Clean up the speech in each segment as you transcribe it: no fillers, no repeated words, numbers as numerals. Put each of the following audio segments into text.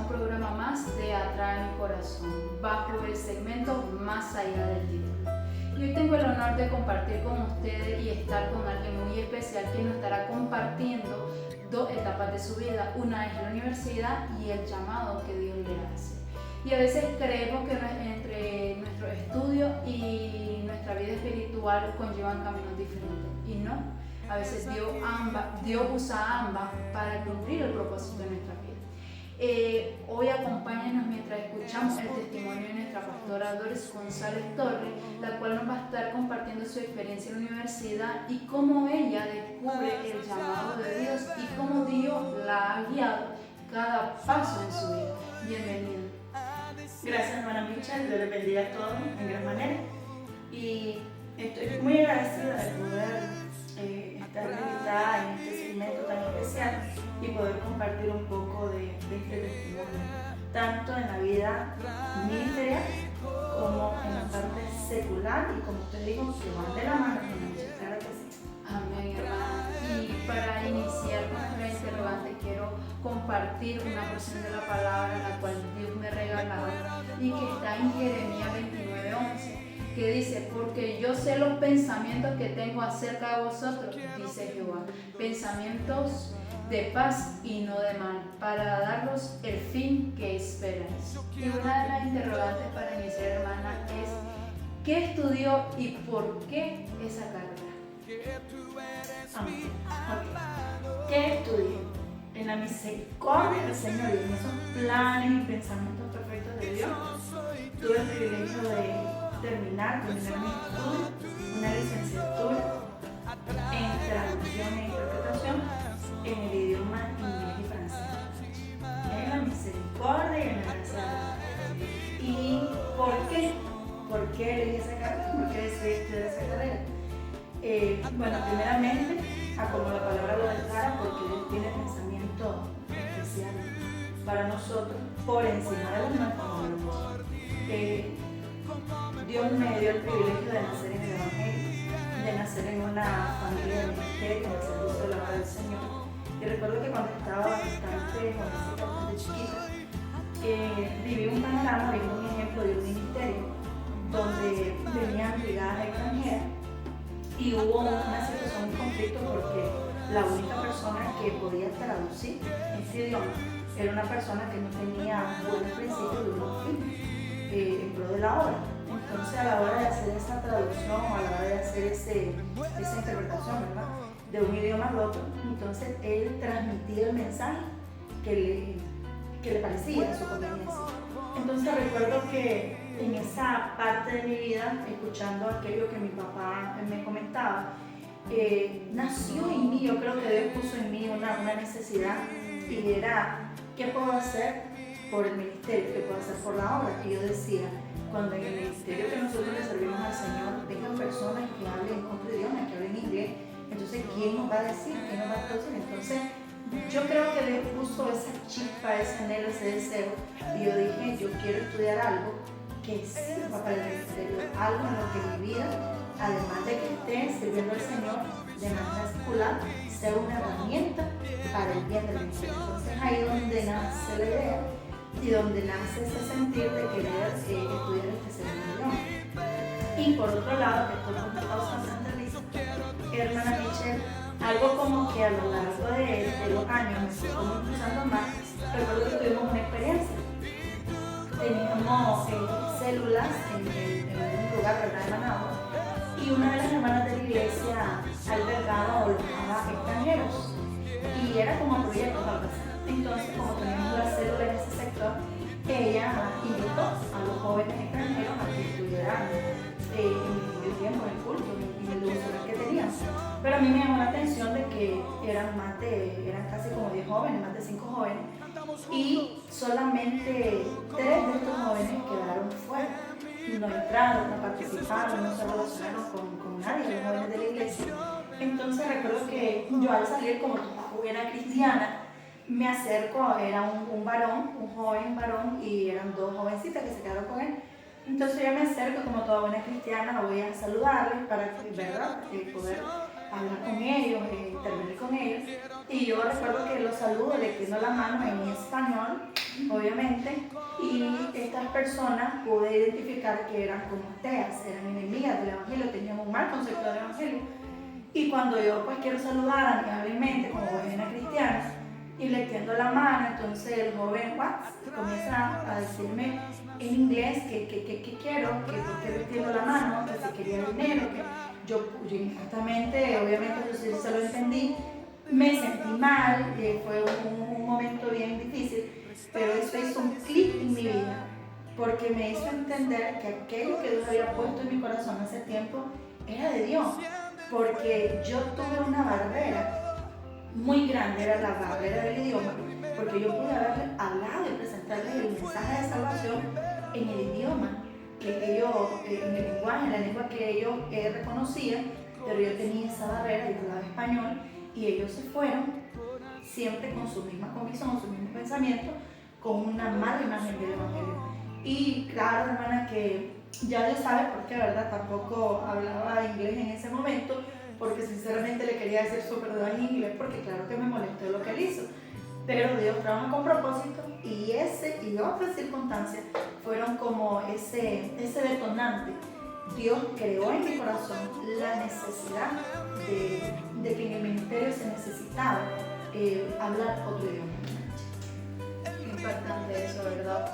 un programa más de Atrae mi corazón, bajo el segmento Más allá del título. Y hoy tengo el honor de compartir con ustedes y estar con alguien muy especial que nos estará compartiendo dos etapas de su vida. Una es la universidad y el llamado que Dios le hace. Y a veces creemos que entre nuestro estudio y nuestra vida espiritual conllevan caminos diferentes. Y no, a veces Dios usa ambas para cumplir el propósito de nuestra vida. Hoy acompáñanos mientras escuchamos el testimonio de nuestra pastora Doris González Torres, la cual nos va a estar compartiendo su experiencia en la universidad y cómo ella descubre el llamado de Dios y cómo Dios la ha guiado cada paso en su vida. Bienvenida. Gracias, hermana Michelle, Dios les bendiga a todos en gran manera. Y estoy muy agradecida de poder estar invitada en este segmento tan especial y poder compartir un poco de este testimonio, tanto en la vida ministerial como en la parte secular, y como usted dijo, que van de la mano, claro que sí. Amén, hermana. Y para iniciar con nuestra interrogante, quiero compartir una porción de la palabra la cual Dios me regaló y que está en Jeremías 29:11, que dice: porque yo sé los pensamientos que tengo acerca de vosotros, dice Jehová, pensamientos de paz y no de mal, para daros el fin que esperáis. Y una de las interrogantes para iniciar, hermana, es: ¿qué estudió y por qué esa carrera? Amén. Okay. ¿Qué estudié? En la misericordia del Señor y en esos planes y pensamientos perfectos de Dios, tuve el privilegio de terminar mi estudio, una licenciatura en traducción e interpretación en el idioma inglés y francés. En la misericordia y en la gracia de Dios. ¿Y por qué? ¿Por qué elegí esa carrera? ¿Por qué decidí estudiar esa carrera? Bueno, primeramente, como la palabra lo declara, porque Dios tiene pensamiento especial para nosotros por encima de los nuestros. Dios me dio el privilegio de nacer en el Evangelio, de nacer en una familia de ministerio, en el servicio de la obra del Señor. Y recuerdo que cuando estaba bastante jovencita, bastante chiquita, viví un panorama, viví un ejemplo de un ministerio donde venían brigadas extranjeras y hubo una situación, un conflicto, porque la única persona que podía traducir ese idioma era una persona que no tenía buenos principios de un fin en pro de la obra. Entonces, a la hora de hacer esa traducción, a la hora de hacer esa interpretación, ¿verdad?, de un idioma al otro, entonces él transmitía el mensaje que le parecía a su conveniencia. Entonces recuerdo que en esa parte de mi vida, escuchando aquello que mi papá me comentaba, nació en mí, yo creo que Dios puso en mí una necesidad, y era: ¿qué puedo hacer por el ministerio? ¿Qué puedo hacer por la obra? Y yo decía: cuando en el ministerio que nosotros le servimos al Señor vengan personas que hablen otro idioma, que hablen inglés, entonces ¿quién nos va a decir? ¿Quién nos va a traducir? Entonces yo creo que Dios puso esa chispa, ese anhelo, ese deseo, y yo dije: yo quiero estudiar algo que sirva para el ministerio, algo en lo que mi vida, además de que esté sirviendo al Señor de manera secular, sea una herramienta para el bien del ministerio. Entonces ahí es donde nace la idea y donde nace ese sentir de querer estudiar este segundo idioma. Y por otro lado, que estoy con causa Santa Risa, hermana Michelle, algo como que a lo largo de los años me fui como impulsando más. Recuerdo que tuvimos una experiencia. Teníamos células en un lugar, ¿verdad?, de Managua, y una de las hermanas de la iglesia albergaba o alojaba extranjeros, y era como un proyecto, algo así. Entonces, como teníamos la célula en ese sector, ella invitó a los jóvenes extranjeros a que estuvieran en el tiempo, en el culto, en el devocional que teníamos. Pero a mí me llamó la atención de que eran casi como 10 jóvenes, más de 5 jóvenes, y solamente 3 de estos jóvenes quedaron fuera. No entraron, no participaron, no se relacionaron con nadie, los jóvenes de la iglesia. Entonces recuerdo que yo, al salir, como toda buena cristiana, me acerco, era un varón, un joven varón, y eran 2 jovencitas que se quedaron con él. Entonces yo me acerco, como toda buena cristiana, voy a saludarles para, ¿verdad?, poder hablar con ellos, intervenir con ellos. Y yo recuerdo que los saludo, le tiendo la mano en español, obviamente, y estas personas pude identificar que eran como ateas, eran enemigas del Evangelio, tenían un mal concepto del Evangelio. Y cuando yo pues quiero saludar amigablemente como buena cristiana y le tiendo la mano, entonces el joven comienza a decirme en inglés que quiero, que por qué le tiendo la mano, que si quería dinero, que yo inmediatamente, obviamente yo sí se lo entendí, me sentí mal, fue un momento bien difícil, pero eso hizo un clic en mi vida, porque me hizo entender que aquello que Dios había puesto en mi corazón hace tiempo era de Dios, porque yo tuve una barrera muy grande, era la barrera del idioma, porque yo pude haberle hablado y presentarles el mensaje de salvación en el idioma que ellos, en el lenguaje, en la lengua que ellos reconocían, pero yo tenía esa barrera, yo hablaba español, y ellos se fueron siempre con su misma convicción, con su mismo pensamiento, con una mala imagen del Evangelio. Y claro, hermana, que ya Dios sabe por qué, ¿verdad? Tampoco hablaba inglés en ese momento, porque sinceramente le quería decir súper en inglés, porque claro que me molestó lo que él hizo. Pero Dios trabaja con propósito, y ese y otras circunstancias fueron como ese detonante. Dios creó en mi corazón la necesidad de que en el ministerio se necesitaba hablar otro idioma. Importante eso, ¿verdad?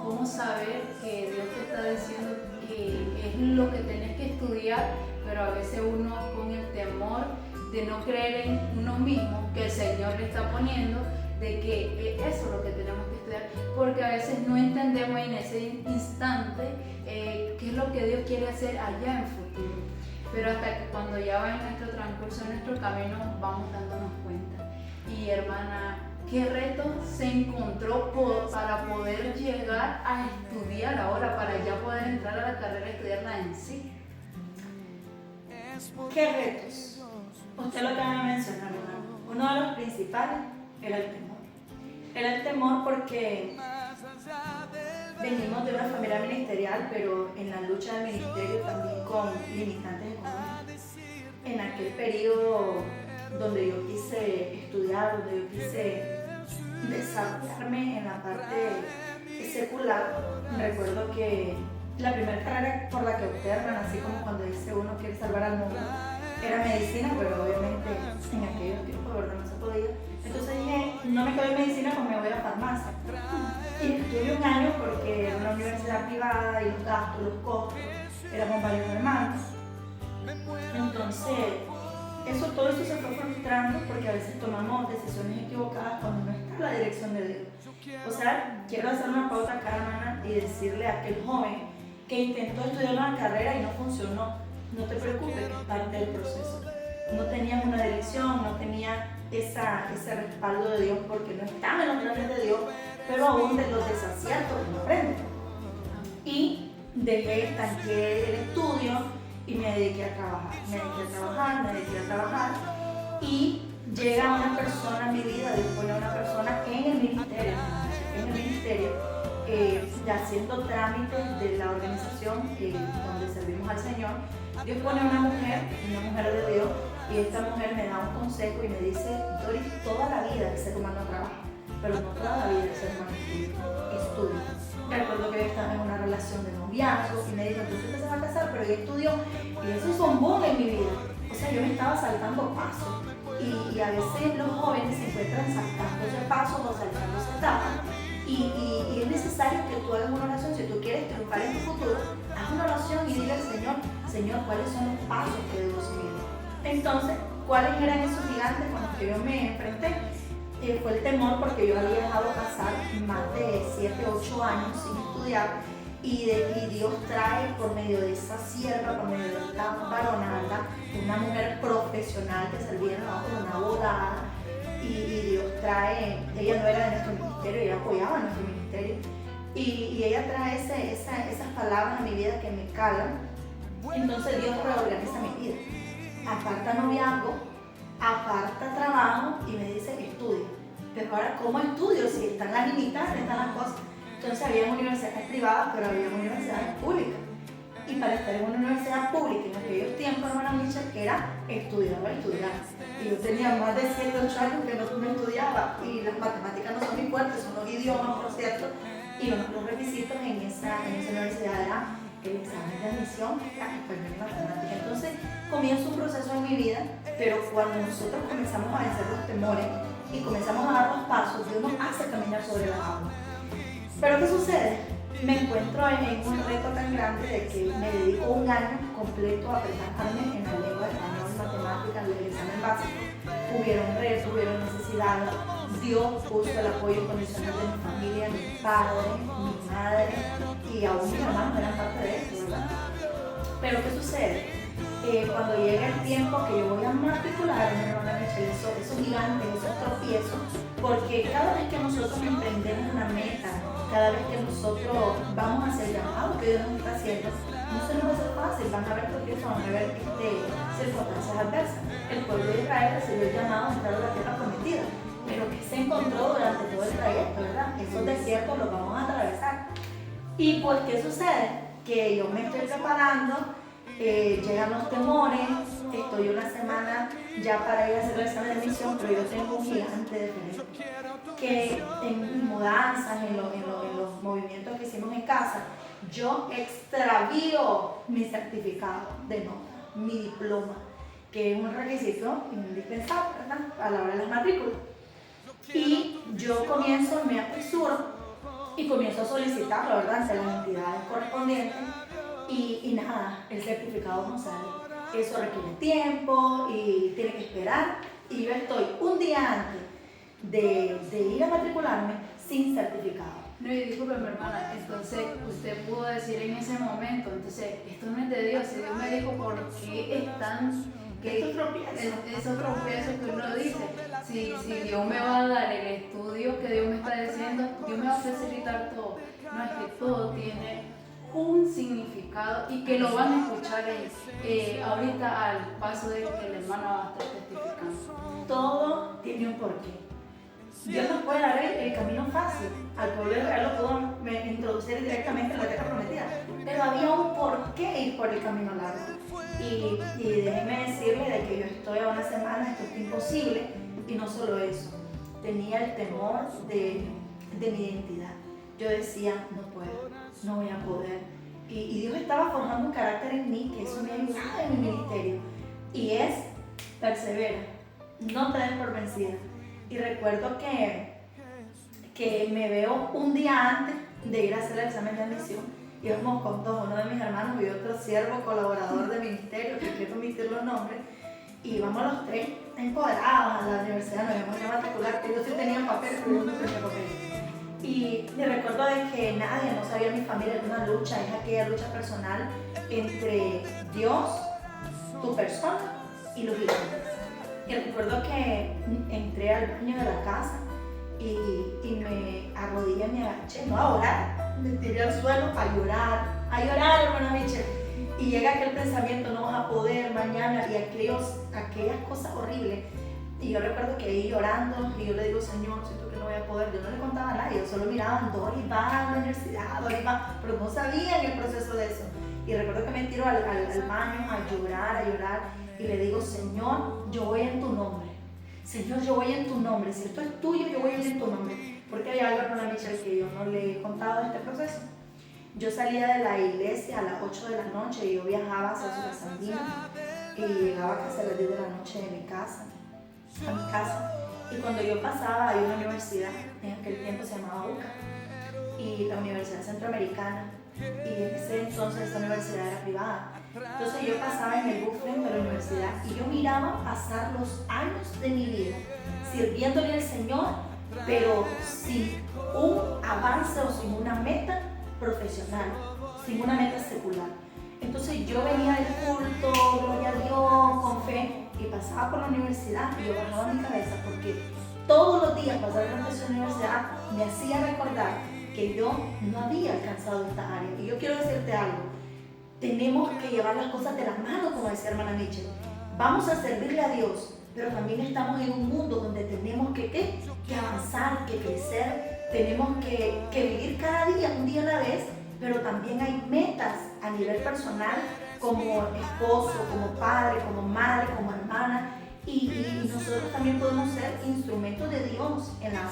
¿Cómo saber que Dios te está diciendo que es lo que tenés que estudiar, pero a veces uno con el temor de no creer en uno mismo que el Señor le está poniendo, de que eso es lo que tenemos que estudiar, porque a veces no entendemos en ese instante qué es lo que Dios quiere hacer allá en futuro, pero hasta que cuando ya va en nuestro transcurso, en nuestro camino, vamos dándonos cuenta. Y hermana, ¿qué reto se encontró para poder llegar a estudiar ahora, para ya poder entrar a la carrera y estudiarla en sí? ¿Qué retos? Usted lo acaba de mencionar, hermano. Uno de los principales era el temor. Era el temor porque venimos de una familia ministerial, pero en la lucha del ministerio también con limitantes económicos. En aquel periodo donde yo quise estudiar, donde yo quise desarrollarme en la parte secular, recuerdo que la primera carrera por la que opté, hermano, así como cuando dice uno quiere salvar al mundo, era medicina, pero obviamente en aquellos tiempos, ¿verdad? No se podía. Entonces dije, no me quedo en medicina, pues me voy a farmacia. Y estuve un año porque era una universidad privada y los gastos, los costos, éramos varios hermanos. Entonces, todo eso se fue frustrando porque a veces tomamos decisiones equivocadas cuando no está la dirección de Dios. O sea, quiero hacer una pauta acá, hermana, y decirle a aquel joven que intentó estudiar una carrera y no funcionó, no te preocupes, que es parte del proceso. No tenías una dirección, no tenía ese respaldo de Dios porque no estaba en los planes de Dios, pero aún de los desaciertos uno aprende. Y estanqué el estudio y me dediqué a trabajar, y llega una persona a mi vida, Dios pone a una persona en el ministerio, haciendo trámites de la organización donde servimos al Señor. Dios pone a una mujer de Dios, y esta mujer me da un consejo y me dice, Doris, toda la vida el ser humano trabaja, pero no toda la vida el ser humano estudia. Recuerdo que yo estaba en una relación de noviazgo y me dijo, entonces usted se va a casar, pero yo estudio, y eso es un boom en mi vida. O sea, yo me estaba saltando pasos, y a veces los jóvenes se encuentran saltándose pasos o saltándose etapas, y es necesario que tú hagas una oración. Si tú quieres triunfar en tu futuro, haz una oración y dile al Señor, ¿cuáles son los pasos que debo seguir? Entonces, ¿cuáles eran esos gigantes con los que yo me enfrenté? Fue el temor, porque yo había dejado pasar más de 7, 8 años sin estudiar, y Dios trae por medio de esa sierva, por medio de esta varonada, una mujer profesional que servía en una abogada, y Dios trae, ella no era de nuestro ministerio, ella apoyaba a nuestro ministerio, y ella trae esas palabras a mi vida que me calan. Entonces Dios reorganiza mi vida, aparta noviazgo, aparta trabajo, y me dice estudia. Pero ahora, ¿cómo estudio? Si están las limitantes, están las cosas. Entonces había universidades privadas, pero había universidades públicas. y para estar en una universidad pública en aquellos tiempos, hermana Michelle, era estudiar o estudiar. Y yo tenía más de 7 o 8 años que no estudiaba, y las matemáticas no son muy fuertes, son los idiomas, por cierto, y uno de los requisitos en esa universidad era el examen de admisión a español y matemática. Entonces comienza un proceso en mi vida, pero cuando nosotros comenzamos a vencer los temores y comenzamos a dar los pasos, Dios nos hace caminar sobre las aguas. Pero ¿qué sucede? Me encuentro en un reto tan grande de que me dedico un año completo a prepararme en la lengua español y matemáticas del examen básico. Hubieron retos, hubieron necesidades. Dios puso el apoyo incondicional de mi familia, mi padre, mi madre y aún mis hermanos eran parte de esto, ¿verdad? Pero ¿qué sucede? Cuando llega el tiempo que yo voy a matricular, mi hermana Michelle, esos gigantes, esos tropiezos, porque cada vez que nosotros emprendemos una meta, cada vez que nosotros vamos a hacer el llamado que Dios nos está haciendo, no se nos va a hacer fácil, van a haber tropiezos, van a haber circunstancias adversas. El pueblo de Israel recibió el llamado a entrar a la tierra prometida, pero que se encontró durante todo el trayecto, ¿verdad? Esos desiertos los vamos a atravesar. ¿Y por qué sucede? Que yo me estoy preparando, llegan los temores, estoy una semana ya para ir a hacer el examen de admisión, pero yo tengo un gigante de fe que en mis mudanzas, en los movimientos que hicimos en casa, yo extravío mi certificado de nota, mi diploma, que es un requisito indispensable, ¿verdad?, a la hora de las matrículas. Y yo comienzo, me apresuro y comienzo a solicitarlo, ¿verdad?, ante las entidades correspondientes. Y nada, el certificado no sale. Eso requiere tiempo y tiene que esperar. Y yo estoy un día antes de ir a matricularme sin certificado. No, y disculpe, mi hermana, entonces usted pudo decir en ese momento, entonces, esto no es de Dios, si Dios me dijo por qué están Esos tropiezos. Esos tropiezos que uno dice, si Dios me va a dar el estudio que Dios me está diciendo, Dios me va a facilitar todo. No, es que todo tiene un significado y que lo van a escuchar ahorita al paso de que el hermano va a estar testificando. Todo tiene un porqué. Dios nos puede dar el camino fácil. Al pueblo de Israel lo pudo introducir directamente en la tierra prometida, pero había un porqué ir por el camino largo. Y déjeme decirle de que yo estoy a una semana, esto es imposible, y no solo eso, tenía el temor de mi identidad. Yo decía, no puedo, no voy a poder. Y Dios estaba formando un carácter en mí, que eso me ha ayudado en mi ministerio, y es persevera, no te des por vencida. Y recuerdo que me veo un día antes de ir a hacer el examen de admisión. Íbamos con dos, uno de mis hermanos y otro siervo colaborador de ministerio, que quiero omitir los nombres, y íbamos los tres empoderados a la universidad, nos íbamos a matricular, yo sí tenía papel, pero yo no tenía papel. Y recuerdo de que nadie, no sabía mi familia, era una lucha, es aquella lucha personal entre Dios, tu persona y los gigantes. Y recuerdo que entré al baño de la casa y me arrodillé, me agaché, no a orar, me tiré al suelo a llorar, hermana Michelle. Y llega aquel pensamiento, no vas a poder mañana, y aquellas cosas horribles. Y yo recuerdo que ahí llorando, y yo le digo, Señor, siento que no voy a poder. Yo no le contaba a nadie, yo solo miraba, Doris va a la universidad, Doris va, pero no sabía en el proceso de eso. Y recuerdo que me tiro al baño a llorar, y le digo, Señor, yo voy en tu nombre. Señor, yo voy en tu nombre. Si esto es tuyo, yo voy a ir en tu nombre. Porque hay algo, hermana Michelle, que yo no le he contado de este proceso. Yo salía de la iglesia a las 8 de la noche y yo viajaba hacia Ciudad Sandina y llegaba casi a las 10 de la noche de mi casa, a mi casa. Y cuando yo pasaba, hay una universidad, en aquel tiempo se llamaba UCA, y la Universidad Centroamericana. Y en ese entonces esa universidad era privada. Entonces yo pasaba en el buffet de la universidad y yo miraba pasar los años de mi vida sirviéndole al Señor, pero sin un avance o sin una meta profesional, sin una meta secular. Entonces yo venía del culto, gloria a Dios, con fe, y pasaba por la universidad y yo bajaba mi cabeza porque todos los días pasar por esa universidad me hacía recordar que yo no había alcanzado esta área. Y yo quiero decirte algo, tenemos que llevar las cosas de la mano, como decía hermana Michelle. Vamos a servirle a Dios, pero también estamos en un mundo donde tenemos que avanzar, que crecer, tenemos que vivir cada día, un día a la vez, pero también hay metas a nivel personal, como esposo, como padre, como madre, como hermana. Y nosotros también podemos ser instrumentos de Dios en la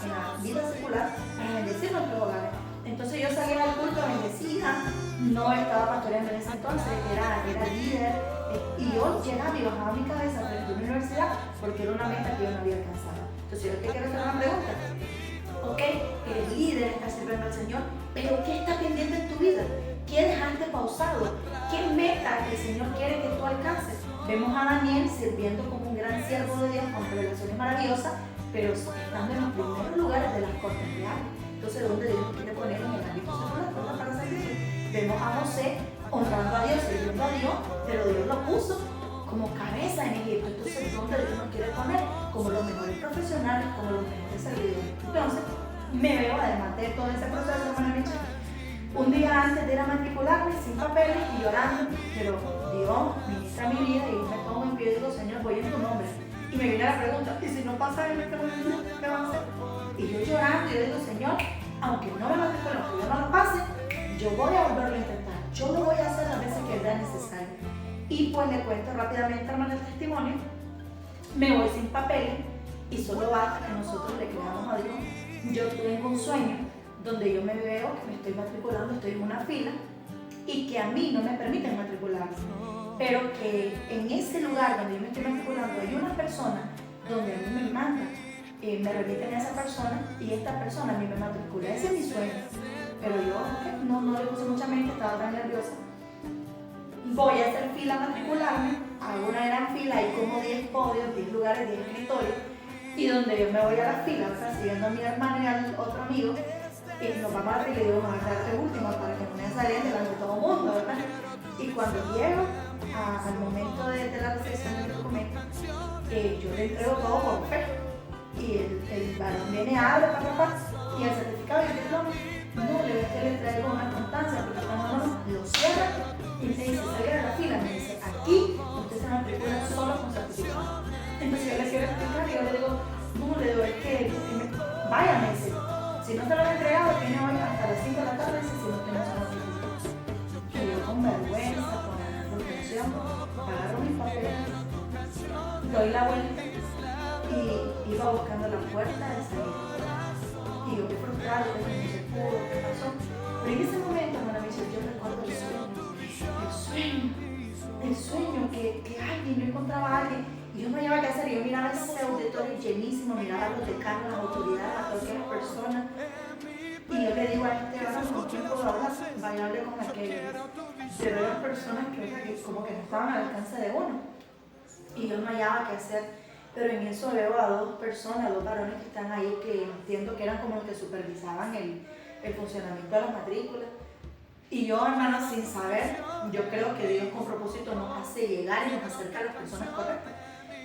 vida secular para bendecir nuestros hogares. Entonces yo salía del culto bendecida, no estaba pastoreando en ese entonces, era líder, y yo llegaba y bajaba mi cabeza frente a una universidad porque era una meta que yo no había alcanzado. Entonces yo te quiero hacer una pregunta. Ok, eres líder, estás sirviendo al Señor, pero ¿qué está pendiente en tu vida? ¿Qué dejaste pausado? ¿Qué meta el Señor quiere que tú alcances? Vemos a Daniel sirviendo como un gran siervo de Dios con revelaciones maravillosas, pero estando en los primeros lugares de las cortes reales. Entonces, ¿dónde Dios quiere poner en el ámbito secular para servir? Vemos a José honrando a Dios, sirviendo a Dios, pero Dios lo puso como cabeza en Egipto. Entonces, ¿dónde Dios nos quiere poner? Como los mejores profesionales, como los mejores servidores. Entonces, me veo, además de todo ese proceso, hermana Michelle, un día antes de ir a matricularme, sin papeles y llorando, pero Dios ministra mi vida y me pongo en pie y digo, Señor, voy en tu nombre. Y me viene la pregunta, ¿y si no pasa en este momento, qué va a hacer? Y yo llorando, y yo digo, Señor, aunque no me matriculen, aunque yo no lo pase, yo voy a volverlo a intentar. Yo lo voy a hacer las veces que sea necesario. Y pues le cuento rápidamente, hermano, el testimonio. Me voy sin papeles y solo basta que nosotros le creamos a Dios. Yo tengo un sueño donde yo me veo que me estoy matriculando, estoy en una fila y que a mí no me permiten matricularme, pero que en ese lugar donde yo me estoy matriculando hay una persona donde a mí me manda, me remiten a esa persona y esta persona a mí me matricula. Ese es mi sueño, pero yo no le puse mucha mente, estaba tan nerviosa. Voy a hacer fila a matricularme, hago una gran fila, hay como 10 podios, 10 lugares, 10 escritorios, y donde yo me voy a la fila, o sea, siguiendo a mi hermano y al otro amigo, nos vamos a la fila y digo, vamos a quedar de última para que no me salgan delante de todo el mundo, ¿verdad? Y cuando llego al momento de la recepción del documento, yo le entrego todo por fe, y el varón viene, abre, y el certificado y el diploma, no, le traigo una constancia, porque cuando no lo cierra, y me dice, salga de la fila, me dice, aquí usted se matricula solo con certificado. Entonces yo le quiero explicar y yo le digo, no, le digo, es que vaya, me dice, si no te lo han entregado, tiene hoy hasta las 5 de la tarde, dice, si no tienes una certificado. Y yo con vergüenza, con frustración, agarro mis papeles, doy la vuelta y iba buscando la puerta de salida. Y yo me frustrado, que no se pudo, ¿qué pasó? Pero en ese momento, hermana Michelle, yo recuerdo el sueño que alguien, yo encontraba a alguien y yo no sabía qué hacer. Y yo miraba ese auditorio llenísimo, miraba a los decanos, las autoridades, a cualquier persona. Y yo le digo a este varón, ¿con quién puedo hablar? Vaya, hable con aquel. Pero eran personas que como que no estaban al alcance de uno. Y yo no hallaba qué hacer. Pero en eso veo a dos personas, dos varones que están ahí, que entiendo que eran como los que supervisaban el funcionamiento de las matrículas. Y yo, hermano, sin saber, yo creo que Dios con propósito nos hace llegar y nos acerca a las personas correctas.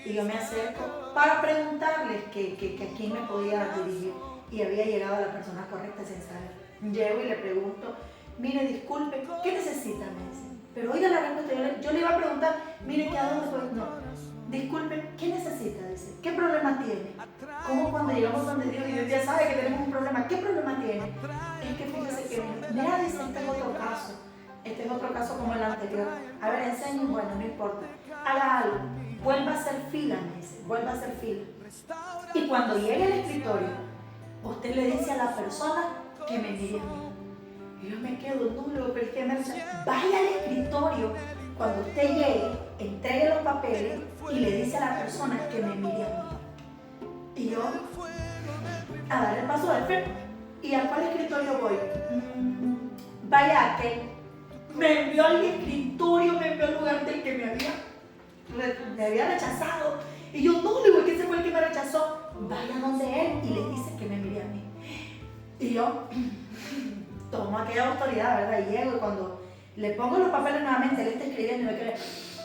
Y yo me acerco para preguntarles que a quién me podía dirigir. Y había llegado a la persona correcta sin saber. Llego y le pregunto, mire, disculpe, ¿qué necesita? Me dice. Pero oiga la respuesta, yo le iba a preguntar, mire, ¿qué a dónde fue? No, disculpe, ¿qué necesita? Dice, ¿qué problema tiene? Como cuando llegamos donde Dios y Dios ya sabe que tenemos un problema, ¿qué problema tiene? Es que fíjese que, mira, dice, este es otro caso como el anterior. A ver, enseñe, bueno, no importa. Haga algo, vuelva a hacer fila, me dice, vuelva a hacer fila. Y cuando llegue al escritorio, usted le dice a la persona que me mire a mí. Y yo me quedo, no, pero es que me dice, vaya al escritorio, cuando usted llegue, entregue los papeles y le dice a la persona que me mire a mí. Y yo, a dar el paso de fe. ¿Y a cuál escritorio voy? Vaya a aquel. Me envió al escritorio, me envió al lugar del que me había rechazado. Y yo, no, le digo, que ese fue el que me rechazó. Vaya donde él y le dice que me mire a mí. Y yo tomo aquella autoridad, ¿verdad? Y llego y cuando le pongo los papeles nuevamente, él está escribiendo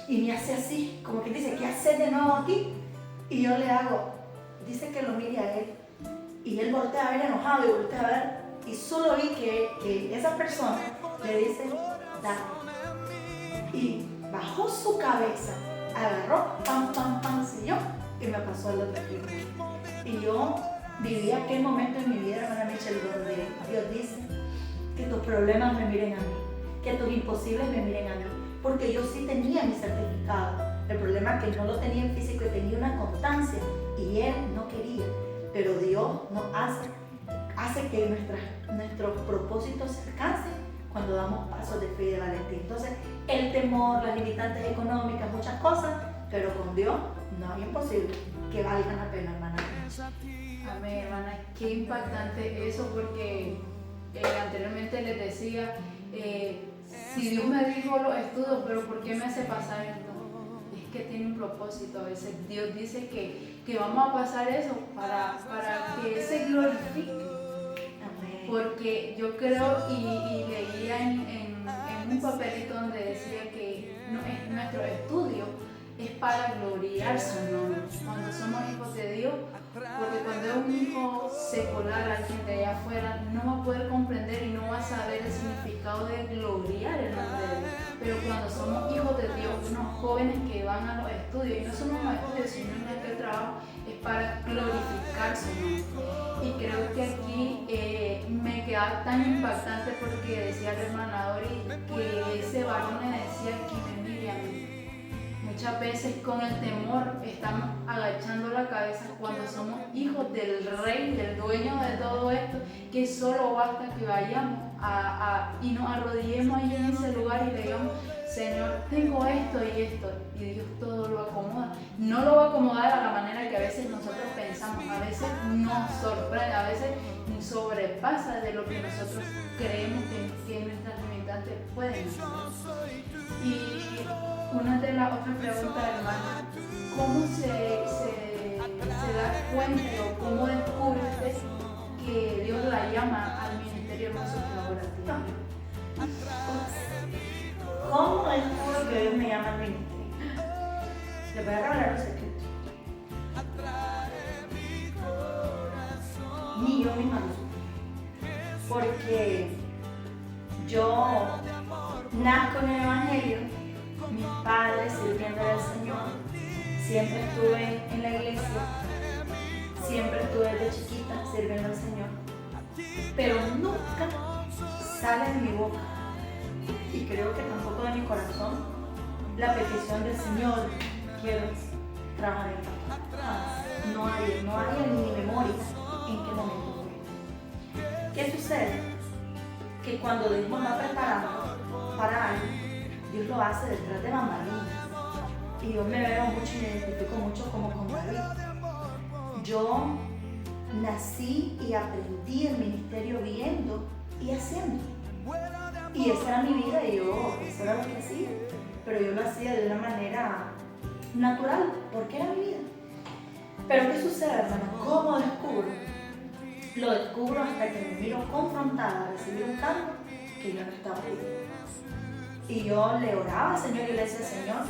y me hace así, como que dice, ¿qué haces de nuevo aquí? Y yo le hago, dice que lo mire a él. Y él voltea a ver enojado y voltea a ver. Y solo vi que esa persona le dice, dale. Y bajó su cabeza, agarró, pam, siguió y me pasó al otro escritorio. Y yo viví aquel momento en mi vida, hermana Michelle, donde Dios dice que tus problemas me miren a mí. que tus imposibles me miren a mí, porque yo sí tenía mi certificado. El problema es que no lo tenía en físico y tenía una constancia y él no quería, pero Dios nos hace que nuestros propósitos se alcancen cuando damos pasos de fe y de valentía. Entonces, el temor, las limitantes económicas, muchas cosas, pero con Dios no hay imposible que valgan la pena, hermana. Amén, hermana. Qué impactante eso, porque anteriormente les decía, si Dios me dijo los estudios, pero ¿por qué me hace pasar esto? Es que tiene un propósito. A veces Dios dice que vamos a pasar eso para que Él se glorifique. Porque yo creo y leía en un papelito donde decía que nuestro estudio es para gloriar su nombre. Cuando somos hijos de Dios, porque cuando es un hijo secular, alguien de allá afuera, no va a poder comprender y no va a saber el significado de gloriar el nombre de Dios. Pero cuando somos hijos de Dios, unos jóvenes que van a los estudios, y no solo en los estudios, sino en aquel trabajo, es para glorificar su nombre. Y creo que aquí me queda tan impactante porque decía la hermana Dori que ese varón le decía que me mire a mí. Muchas veces con el temor estamos agachando la cabeza cuando somos hijos del rey, del dueño de todo esto, que solo basta que vayamos y nos arrodillemos ahí en ese lugar y le digamos: Señor, tengo esto y esto, y Dios todo lo acomoda. No lo va a acomodar a la manera que a veces nosotros pensamos, a veces nos sorprende, a veces sobrepasa de lo que nosotros creemos que nuestras limitantes pueden hacer. Y una de las otras preguntas, hermana, ¿cómo se da cuenta o cómo descubre usted que Dios la llama al ministerio hermoso colaborativo? ¿Cómo descubro que Dios me llama al ministerio? Le voy a revelar un secreto. Ni yo misma lo supe. Porque yo nazco en el Evangelio, mis padres sirviendo al Señor, siempre estuve en la iglesia, siempre estuve desde chiquita sirviendo al Señor, pero nunca sale de mi boca, y creo que tampoco de mi corazón, la petición del Señor: quiero trabajar en esto. No hay en mi memoria en qué momento fue. ¿Qué sucede? Que cuando Dios nos va preparando para algo, Dios lo hace detrás de bambalinas. Y yo me veo mucho y me identifico mucho como con David. Yo nací y aprendí el ministerio viendo y haciendo. Y esa era mi vida y eso era lo que hacía. Pero yo lo hacía de una manera natural, porque era mi vida. Pero ¿qué sucede, hermana? ¿Cómo descubro? Lo descubro hasta que me miro confrontada a recibir un cargo que yo no estaba pidiendo. Y yo le oraba al Señor y le decía: Señor,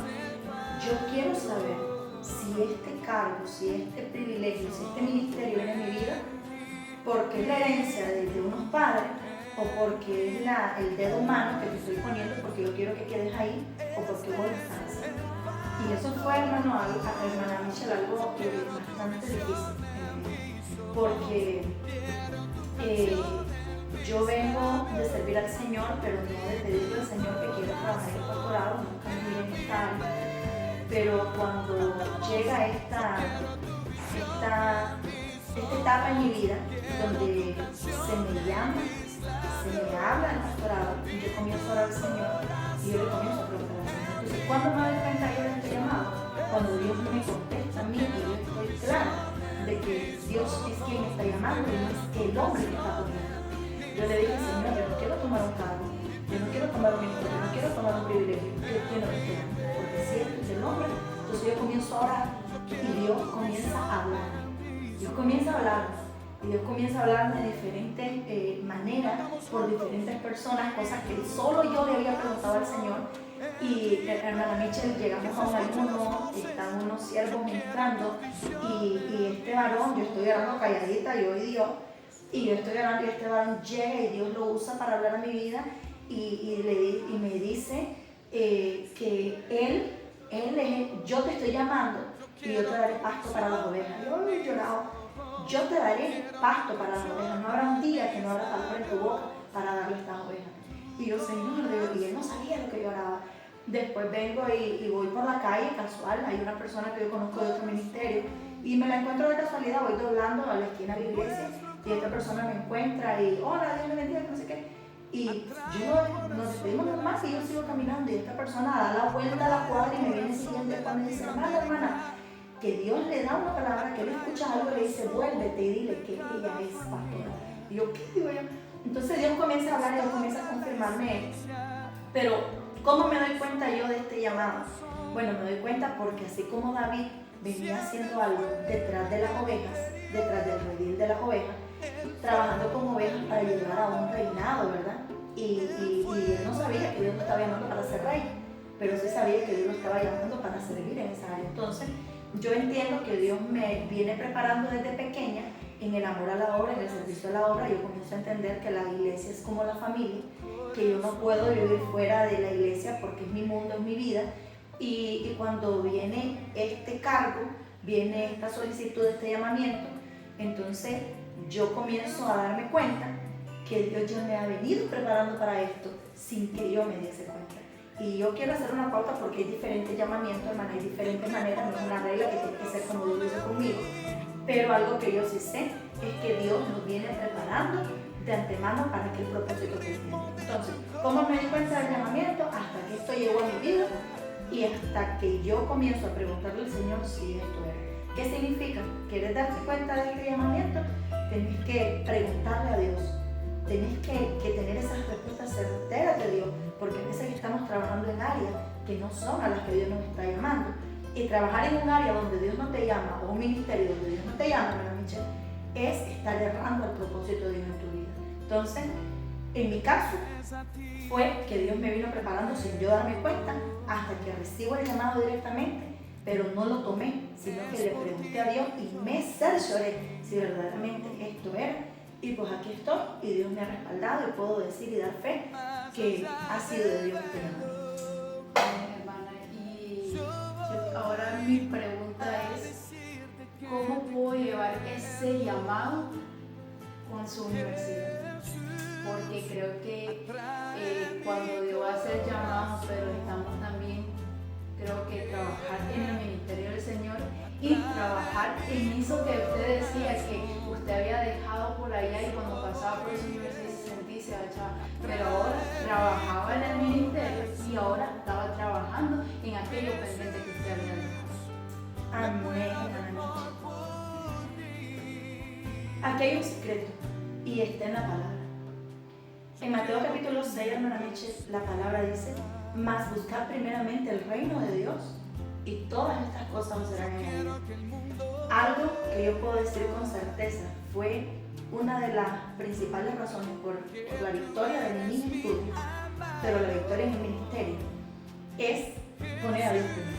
yo quiero saber si este cargo, si este privilegio, si este ministerio viene en mi vida porque es la herencia de unos padres, o porque es el dedo humano que te estoy poniendo porque yo quiero que quedes ahí, o porque vos lo estás haciendo. Y eso fue, hermana Michelle, algo bastante difícil, porque yo vengo de servir al Señor, pero no de pedirle al Señor que quiera trabajar en el pastorado, nunca me vi en esta área. Pero cuando llega esta etapa en mi vida, donde se me llama, se me habla del pastorado, y yo comienzo a orar al Señor, y yo le comienzo a preguntar al Señor. Entonces, ¿cuándo me doy cuenta yo de este llamado? Cuando Dios me contesta a mí, y yo estoy clara de que Dios es quien me está llamando y no es el hombre que está poniendo. Yo le dije: Señor, yo no quiero tomar un cargo, yo no quiero tomar un ministerio, yo no quiero tomar un privilegio, yo quiero este hombre, porque si es el hombre. Entonces yo comienzo a orar y Dios comienza a hablar. Dios comienza a hablar y Dios comienza a hablar de diferentes maneras, por diferentes personas, cosas que solo yo le había preguntado al Señor. Y hermana Michelle, llegamos a un ayuno, están unos siervos ministrando y este varón, yo estoy orando calladita, yo y Dios, y yo estoy orando y este varón llega y Dios lo usa para hablar a mi vida y me dice que él es: yo te estoy llamando y yo te daré pasto para las ovejas. Yo he llorado: yo te daré pasto para las ovejas, no habrá un día que no habrá palabra en tu boca para darle a estas ovejas. Y yo, Señor, y él no sabía lo que yo oraba. Después vengo y voy por la calle casual, hay una persona que yo conozco de otro ministerio y me la encuentro de casualidad, voy doblando a la esquina de la iglesia y esta persona me encuentra y hola, Dios me bendiga, no sé qué. Y nos despedimos normal y yo sigo caminando y esta persona da la vuelta a la cuadra y me viene siguiendo y cuando dice, hermana, que Dios le da una palabra, que él escucha algo y le dice, vuélvete y dile que ella es pastora. Y yo, ¿qué digo yo? Entonces Dios comienza a hablar, Dios comienza a confirmarme. Pero, ¿cómo me doy cuenta yo de este llamado? Bueno, me doy cuenta porque así como David venía haciendo algo detrás de las ovejas, detrás del redil de las ovejas, trabajando con ovejas para llegar a un reinado, ¿verdad? Y él no sabía que Dios lo estaba llamando para ser rey, pero sí sabía que Dios lo estaba llamando para servir en esa área. Entonces, yo entiendo que Dios me viene preparando desde pequeña en el amor a la obra, en el servicio a la obra. Yo comienzo a entender que la iglesia es como la familia, que yo no puedo vivir fuera de la iglesia porque es mi mundo, es mi vida. Y cuando viene este cargo, viene esta solicitud, este llamamiento, entonces yo comienzo a darme cuenta que Dios ya me ha venido preparando para esto sin que yo me diese cuenta. Y yo quiero hacer una pauta porque hay diferentes llamamientos, hermana, hay diferentes maneras, no es una regla que tiene que ser como Dios dice conmigo. Pero algo que yo sí sé es que Dios nos viene preparando de antemano para aquel propósito que tiene. Entonces, ¿cómo me di cuenta del llamamiento? Hasta que esto llegó a mi vida y hasta que yo comienzo a preguntarle al Señor si esto era. ¿Qué significa? ¿Quieres darte cuenta de este llamamiento? Tenés que preguntarle a Dios. Tenés que tener esas respuestas certeras de Dios, porque a veces estamos trabajando en áreas que no son a las que Dios nos está llamando. Y trabajar en un área donde Dios no te llama, o un ministerio donde Dios no te llama, hermana Michelle, es estar errando el propósito de Dios en tu vida. Entonces, en mi caso, fue que Dios me vino preparando sin yo darme cuenta hasta que recibo el llamado directamente, pero no lo tomé, sino que le pregunté a Dios y me cercioré si verdaderamente esto era. Y pues aquí estoy y Dios me ha respaldado y puedo decir y dar fe que ha sido de Dios este llamado. Hermana, y ahora mi pregunta es, ¿cómo puedo llevar ese llamado con su universidad? Porque creo que cuando Dios hace el llamado, pero estamos también, creo que trabajar en el ministerio del Señor y trabajar en eso que usted decía, que usted había dejado por allá y cuando pasaba por su universidad se sentía y se agachaba, pero ahora trabajaba en el ministerio y ahora estaba trabajando en aquello pendiente que usted había dejado. Amén, hermana. Aquí hay un secreto y está en la palabra. En Mateo capítulo 6, hermana Michelle, la palabra dice, mas buscad primeramente el reino de Dios y todas estas cosas os serán añadidas. Algo que yo puedo decir con certeza fue una de las principales razones por la victoria de mi niño, pero la victoria en mi ministerio, es poner a Dios primero.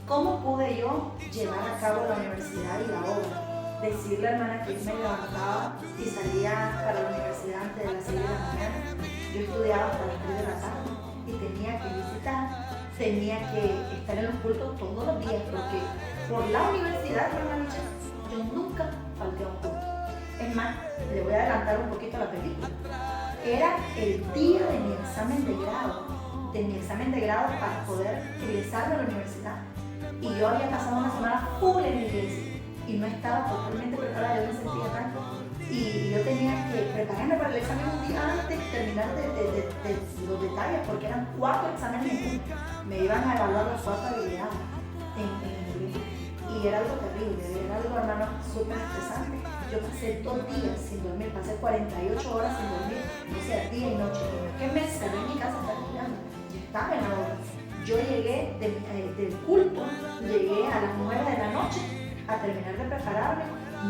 ¿Cómo pude yo llevar a cabo la universidad y la obra? Decirle a la hermana que yo me levantaba y salía para la universidad antes de las 6 de la mañana. Yo estudiaba hasta las 3 de la tarde y tenía que visitar, tenía que estar en los cultos todos los días, porque por la universidad, hermana Michelle, yo nunca falté a un culto. Es más, le voy a adelantar un poquito la película. Era el día de mi examen de grado para poder egresar de la universidad. Y yo había pasado una semana full en mi iglesia y no estaba totalmente preparada, yo me sentía tan... Y yo tenía que prepararme para el examen un día antes de terminar de los detalles, porque eran 4 exámenes en uno. Me iban a evaluar las 4 habilidades en inglés. Y era algo terrible, era algo, hermano, súper estresante. Yo pasé 2 días sin dormir, pasé 48 horas sin dormir, o sea, día y noche. ¿Qué me cerré en mi casa hasta estudiando? Yo estaba en la obra. Yo llegué del culto, llegué a las 9 de la noche a terminar de prepararme,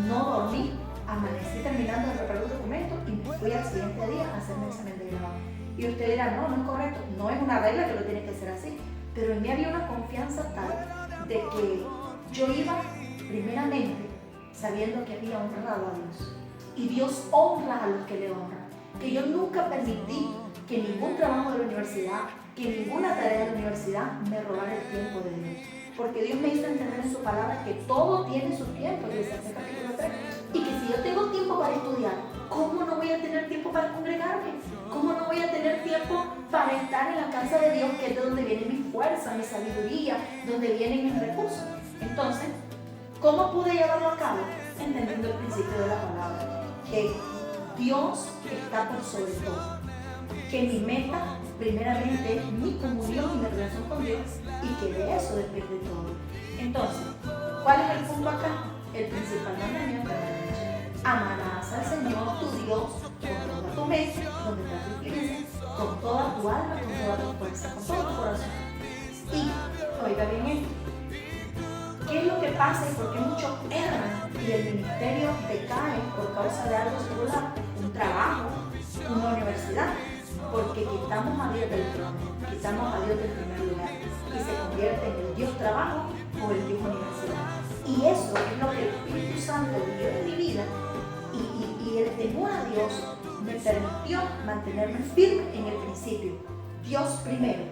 no dormí, amanecí terminando de preparar los documentos y me fui al siguiente día a hacer mi examen de grado. Y usted dirá, no, no es correcto, no es una regla que lo tiene que hacer así, pero en mí había una confianza tal de que yo iba primeramente sabiendo que había honrado a Dios. Y Dios honra a los que le honran. Que yo nunca permití que ningún trabajo de la universidad, que ninguna tarea de la universidad me robara el tiempo de Dios. Porque Dios me hizo entender en su palabra que todo tiene su tiempo, Eclesiastés capítulo 3. Y que si yo tengo tiempo para estudiar, ¿cómo no voy a tener tiempo para congregarme? ¿Cómo no voy a tener estar en la casa de Dios, que es de donde viene mi fuerza, mi sabiduría, donde vienen mis recursos. Entonces, ¿cómo pude llevarlo a cabo? Entendiendo el principio de la palabra, que Dios está por sobre todo, que mi meta primeramente es mi comunión y mi relación con Dios, y que de eso depende todo. Entonces, ¿cuál es el punto acá? El principal mandamiento: amarás al Señor tu Dios con toda tu mente, donde está tu iglesia, con toda tu alma, con toda tu fuerza, con todo tu corazón. Y, oiga bien esto, ¿qué es lo que pasa y por qué muchos erran y el ministerio decae por causa de algo secular? Un trabajo, una universidad, porque quitamos a Dios del trono, quitamos a Dios del primer lugar y se convierte en el Dios trabajo o el Dios universidad. Y eso es lo que el Espíritu Santo vivió en mi vida, y el temor a Dios me permitió mantenerme firme en el principio. Dios primero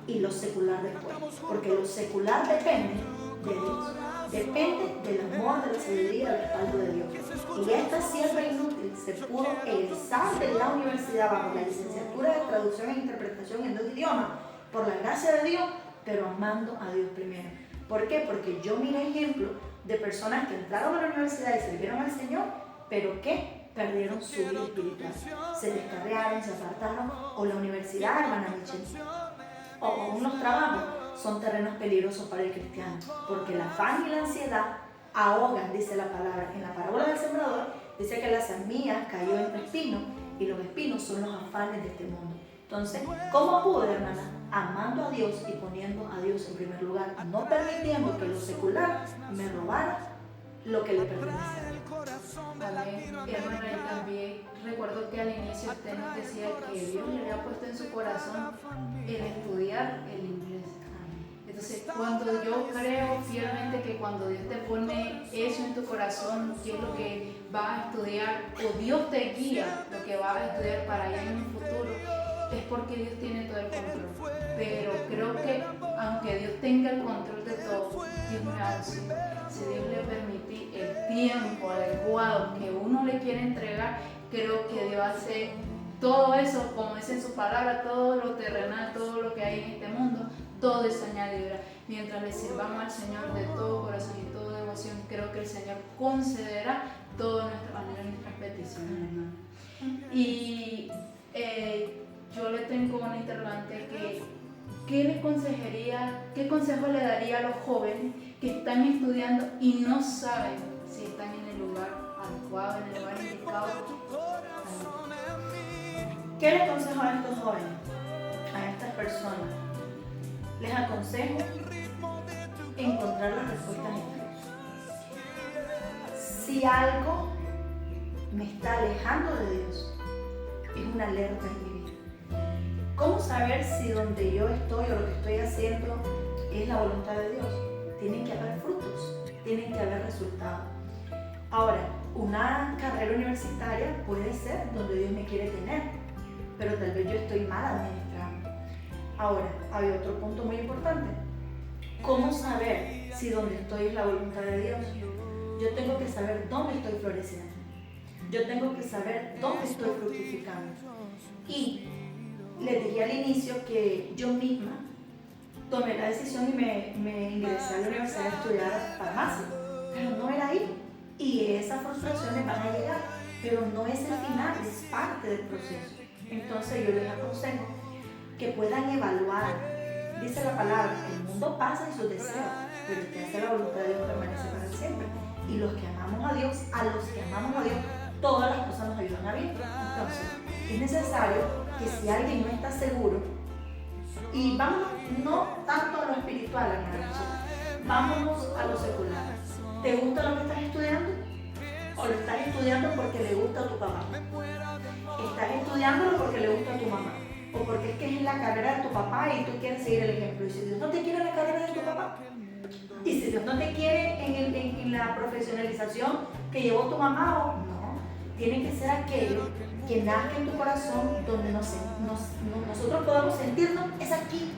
y lo secular después, porque lo secular depende de Dios, depende del amor, de la sabiduría, del respaldo de Dios. Y esta siembra inútil se pudo egresar de la universidad bajo la licenciatura de traducción e interpretación en 2 idiomas, por la gracia de Dios, pero amando a Dios primero. ¿Por qué? Porque yo miré ejemplos de personas que entraron a la universidad y sirvieron al Señor, pero que perdieron su vida espiritual, se descarriaron, se apartaron, o la universidad, hermana Michelle, o unos trabajos son terrenos peligrosos para el cristiano, porque el afán y la ansiedad ahogan, dice la palabra. En la parábola del sembrador dice que la semilla cayó entre espinos, y los espinos son los afanes de este mundo. Entonces, ¿cómo pude, hermana? Amando a Dios y poniendo a Dios en primer lugar, no permitiendo que lo secular me robara lo que le pertenecía. Amén. Hermana, y también recuerdo que al inicio usted nos decía que Dios le había puesto en su corazón el estudiar el inglés. Entonces, cuando yo creo fielmente que cuando Dios te pone eso en tu corazón, qué es lo que vas a estudiar, o Dios te guía lo que vas a estudiar para allá en un futuro, es porque Dios tiene todo el control. Pero creo que aunque Dios tenga el control de todo, Dios me hace, si Dios le permite el tiempo adecuado que uno le quiere entregar, creo que Dios hace todo eso, como dice en su palabra, todo lo terrenal, todo lo que hay en este mundo, todo es añadidura. Mientras le sirvamos al Señor de todo corazón y toda devoción, creo que el Señor concederá todas nuestras anhelos y nuestras peticiones, hermano. Y yo le tengo una interrogante que ¿qué les aconsejaría, qué consejo le daría a los jóvenes que están estudiando y no saben si están en el lugar adecuado, en el lugar indicado? ¿Qué les aconsejo a estos jóvenes, a estas personas? Les aconsejo encontrar las respuestas en Dios. Si algo me está alejando de Dios, es una alerta en mi vida. ¿Cómo saber si donde yo estoy o lo que estoy haciendo es la voluntad de Dios? Tienen que haber frutos, tienen que haber resultados. Ahora, una carrera universitaria puede ser donde Dios me quiere tener, pero tal vez yo estoy mal administrando. Ahora, hay otro punto muy importante. ¿Cómo saber si donde estoy es la voluntad de Dios? Yo tengo que saber dónde estoy floreciendo. Yo tengo que saber dónde estoy fructificando. Y les dije al inicio que yo misma tomé la decisión y me ingresé a la universidad a estudiar farmacia, pero no era ahí. Y esas frustraciones van a llegar, pero no es el final, es parte del proceso. Entonces yo les aconsejo que puedan evaluar. Dice la palabra, el mundo pasa en sus deseos, pero el que hace la voluntad de Dios permanece para siempre. Y los que amamos a Dios, todas las cosas nos ayudan a bien. Entonces, es necesario que si alguien no está seguro, y vámonos no tanto a lo espiritual, vámonos a lo secular. ¿Te gusta lo que estás estudiando? ¿O lo estás estudiando porque le gusta a tu papá? ¿Estás estudiándolo porque le gusta a tu mamá? ¿O porque es que es la carrera de tu papá y tú quieres seguir el ejemplo? Y si Dios no te quiere en la carrera de tu papá, y si Dios no te quiere en la profesionalización que llevó tu mamá, no. Tiene que ser aquello que nazca en tu corazón, donde nosotros podamos sentirnos, es aquí.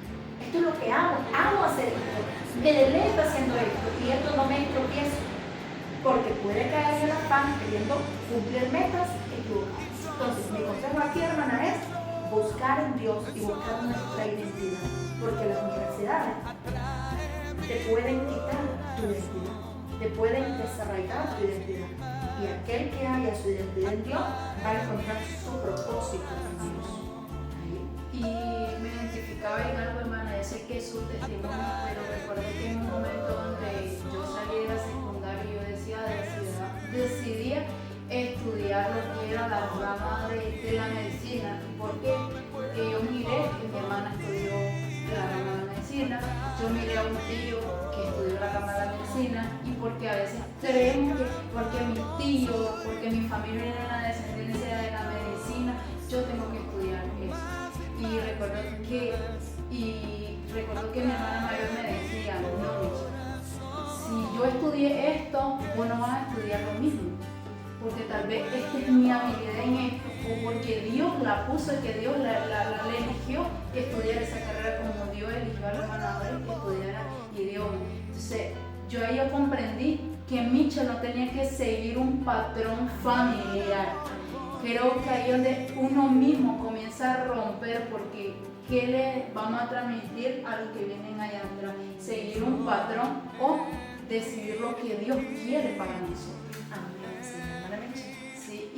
Esto es lo que amo hacer esto, me deleito haciendo esto, y esto no me tropiezo, porque puede caer en el afán queriendo cumplir metas equivocadas. Entonces, mi consejo aquí, hermana, es buscar en Dios y buscar nuestra identidad, porque las universidades te pueden quitar tu identidad, te pueden desarraigar tu identidad, y aquel que haya su identidad en Dios va a encontrar su propósito en Dios. Y me identificaba en algo, hermana, yo sé que es su testimonio, pero recuerdo que en un momento donde yo salí de la secundaria, yo decidía estudiar lo que era la rama de la medicina. ¿Por qué? Porque yo miré que mi hermana estudió la rama de la medicina, yo miré a un tío que estudió la rama de la medicina, y porque a veces creemos que porque mi tío, porque mi familia viene de la descendencia de la medicina, yo tengo que estudiar eso. Y recuerdo que mi hermana mayor me decía, no, Michi, si yo estudié esto, vos no vas a estudiar lo mismo, porque tal vez esta es mi habilidad en esto, o porque Dios la puso y que Dios la eligió que estudiara esa carrera, como Dios eligió a los ganadores que estudiara idioma. Entonces, yo comprendí que Michelle no tenía que seguir un patrón familiar. Creo que ahí es donde uno mismo comienza a romper, porque ¿qué le vamos a transmitir a los que vienen allá atrás? ¿Seguir un patrón o decidir lo que Dios quiere para nosotros? Amén. Sí,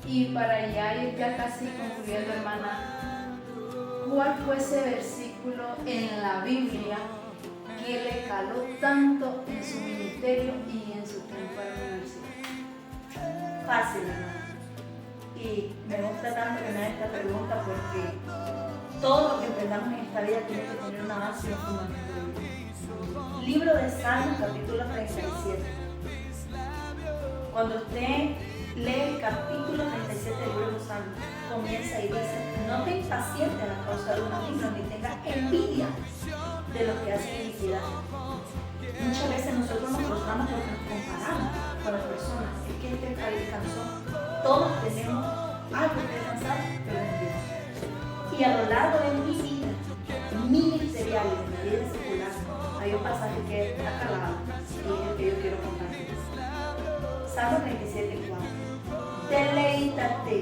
y para ya ir ya casi concluyendo, hermana, ¿cuál fue ese versículo en la Biblia que le caló tanto en su ministerio y en su tiempo de la universidad? Fácil, hermano. Y me gusta tanto que me haga esta pregunta, porque todo lo que aprendamos en esta vida tiene que tener una base y un fundamento. Libro de Salmos, capítulo 37. Cuando usted lee el capítulo 37 del libro de los Salmos, comienza y dice: no te impacientes a causa de uno mismo, ni tengas envidia de los que hacen iniquidad. Muchas veces nosotros nos frustramos porque nos comparamos con las personas. Es que este alcanzó. Todos tenemos algo que alcanzar, pero en Dios. Y a lo largo de mi vida ministerial y de mi vida secular, hay un pasaje que está calado y es el que yo quiero compartir. Salmo 37:4. Deleítate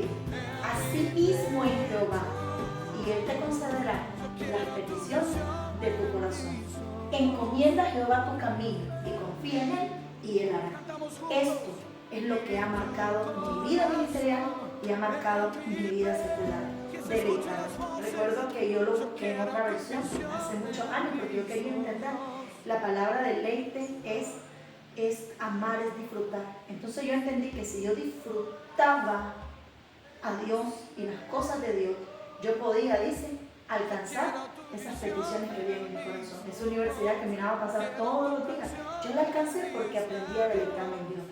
a sí mismo en Jehová, y Él te concederá las peticiones de tu corazón. Encomienda a Jehová tu camino y confía en Él, y Él hará. Esto es lo que ha marcado mi vida ministerial y ha marcado mi vida secular. Deleitarme. Recuerdo que yo lo busqué en otra versión hace muchos años, porque yo quería entender. La palabra deleite es amar, es disfrutar. Entonces yo entendí que si yo disfrutaba a Dios y las cosas de Dios, yo podía, dice, alcanzar esas peticiones que vienen en mi corazón. Esa universidad que miraba pasar todos los días, yo la alcancé porque aprendí a deleitarme en Dios.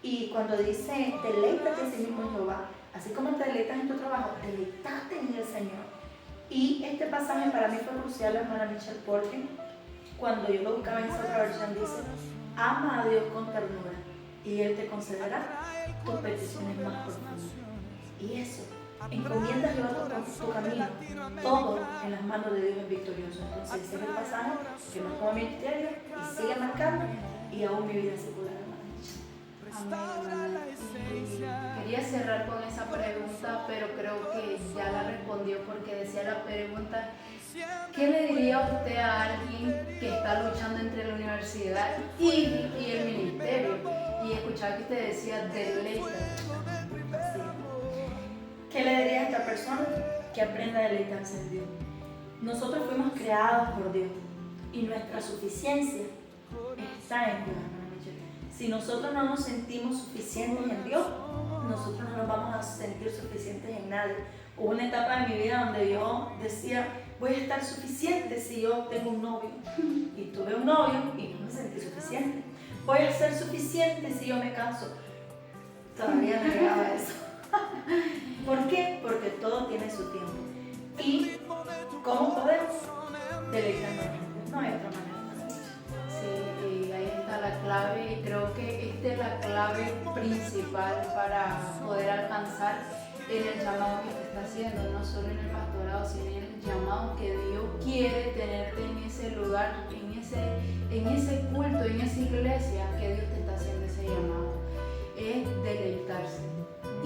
Y cuando dice, deleítate a sí mismo en Jehová, así como te deleitas en tu trabajo, deleítate en el Señor. Y este pasaje para mí fue crucial, hermana Michelle, porque cuando yo lo buscaba en esa otra versión dice: ama a Dios con ternura y Él te concederá tus peticiones más profundas. Y eso, encomienda a Jehová tu camino, todo en las manos de Dios es victorioso. Entonces ese es el pasaje que marcó mi ministerio y sigue marcando, y aún mi vida secular, hermana Michelle. Amén. Quería cerrar con esa pregunta, pero creo que ya la respondió, porque decía la pregunta: ¿qué le diría usted a alguien que está luchando entre la universidad y el ministerio? Y escuchaba que usted decía deleítate. ¿Qué le diría a esta persona? Que aprenda a deleitarse en Dios. Nosotros fuimos creados por Dios y nuestra suficiencia está en Dios, hermana Michelle. Si nosotros no nos sentimos suficientes en Dios, nosotros no nos vamos a sentir suficientes en nadie. Hubo una etapa de mi vida donde yo decía: voy a estar suficiente si yo tengo un novio. Y tuve un novio y no me sentí suficiente. Voy a ser suficiente si yo me caso. Todavía no llegaba a eso. ¿Por qué? Porque todo tiene su tiempo. ¿Y cómo podemos deleitarnos? No hay otra manera. Sí, ahí está la clave, y creo que esta es la clave principal para poder alcanzar en el llamado que te está haciendo, no solo en el pastorado, sino en el llamado que Dios quiere tenerte en ese lugar, en ese culto, en esa iglesia que Dios te está haciendo ese llamado. Es deleitarse.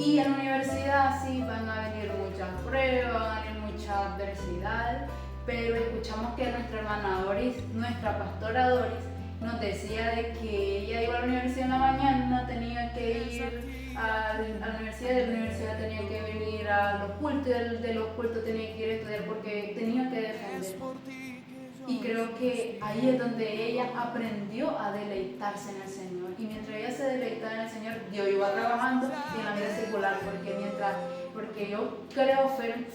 Y en la universidad sí van a venir muchas pruebas, van a venir mucha adversidad, pero escuchamos que nuestra hermana Doris, nuestra pastora Doris, nos decía de que ella iba a la universidad en la mañana, tenía que ir a la universidad, de la universidad tenía que venir a los cultos, de los cultos tenía que ir a estudiar porque tenía que defender. Y creo que ahí es donde ella aprendió a deleitarse en el Señor. Y mientras ella se deleitaba en el Señor, Dios iba trabajando en la vida secular, porque yo creo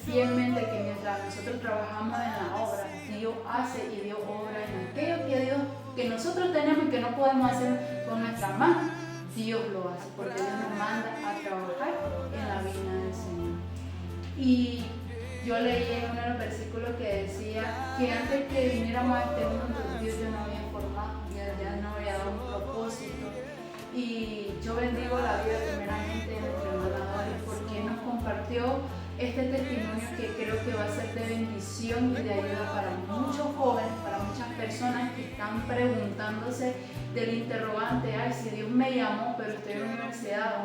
fielmente que mientras nosotros trabajamos en la obra, Dios hace y Dios obra en aquello que nosotros tenemos y que no podemos hacer con nuestras manos. Dios lo hace, porque Dios nos manda a trabajar en la viña del Señor. Y yo leí en uno de los versículos que decía que antes que viniéramos a este mundo, Dios ya nos había formado, ya nos había dado un propósito. Y yo bendigo la vida primeramente de nuestra hermana Doris porque nos compartió este testimonio que creo que va a ser de bendición y de ayuda para muchos jóvenes, para muchas personas que están preguntándose del interrogante, ay, si Dios me llamó, pero estoy en la universidad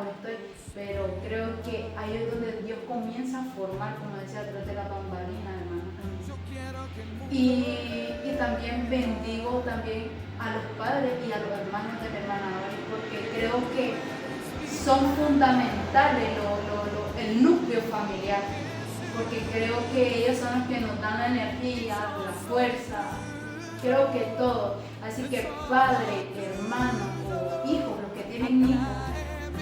pero creo que ahí es donde Dios comienza a formar, como decía, atrás de la bambalina, hermano. Y también bendigo también a los padres y a los hermanos de la hermana Doris, porque creo que son fundamentales el núcleo familiar, porque creo que ellos son los que nos dan la energía, la fuerza, creo que todo. Así que padre, hermano o hijos, los que tienen hijos,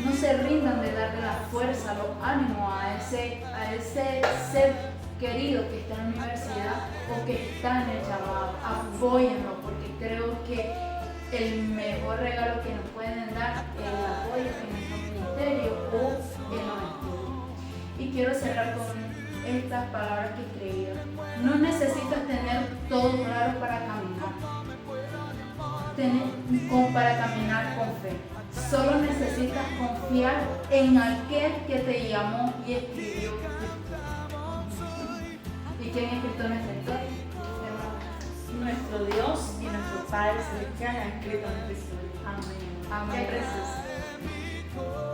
no se rindan de darle la fuerza, los ánimos a ese ser querido que está en la universidad o que está en el llamado. Apóyenlo, porque creo que el mejor regalo que nos pueden dar es el apoyo en nuestro ministerio o en los estudios. Y quiero cerrar con estas palabras que escribí. No necesitas tener todo claro para caminar. Para caminar con fe. Solo necesitas confiar en aquel que te llamó y escribió tu historia. ¿Y quién escribió nuestra historia? Nuestro Dios y nuestro Padre Celestial han escrito nuestra historia. Amén. Amén. Qué precioso.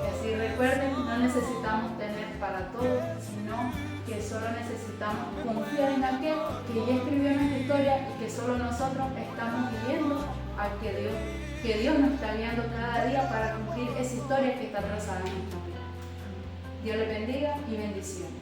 Que así recuerden, no necesitamos tener para todo, sino que solo necesitamos confiar en aquel que ya escribió nuestra historia y que solo nosotros estamos viviendo a que Dios nos está guiando cada día para cumplir esa historia que está trazada en nuestra vida. Dios les bendiga y bendiciones.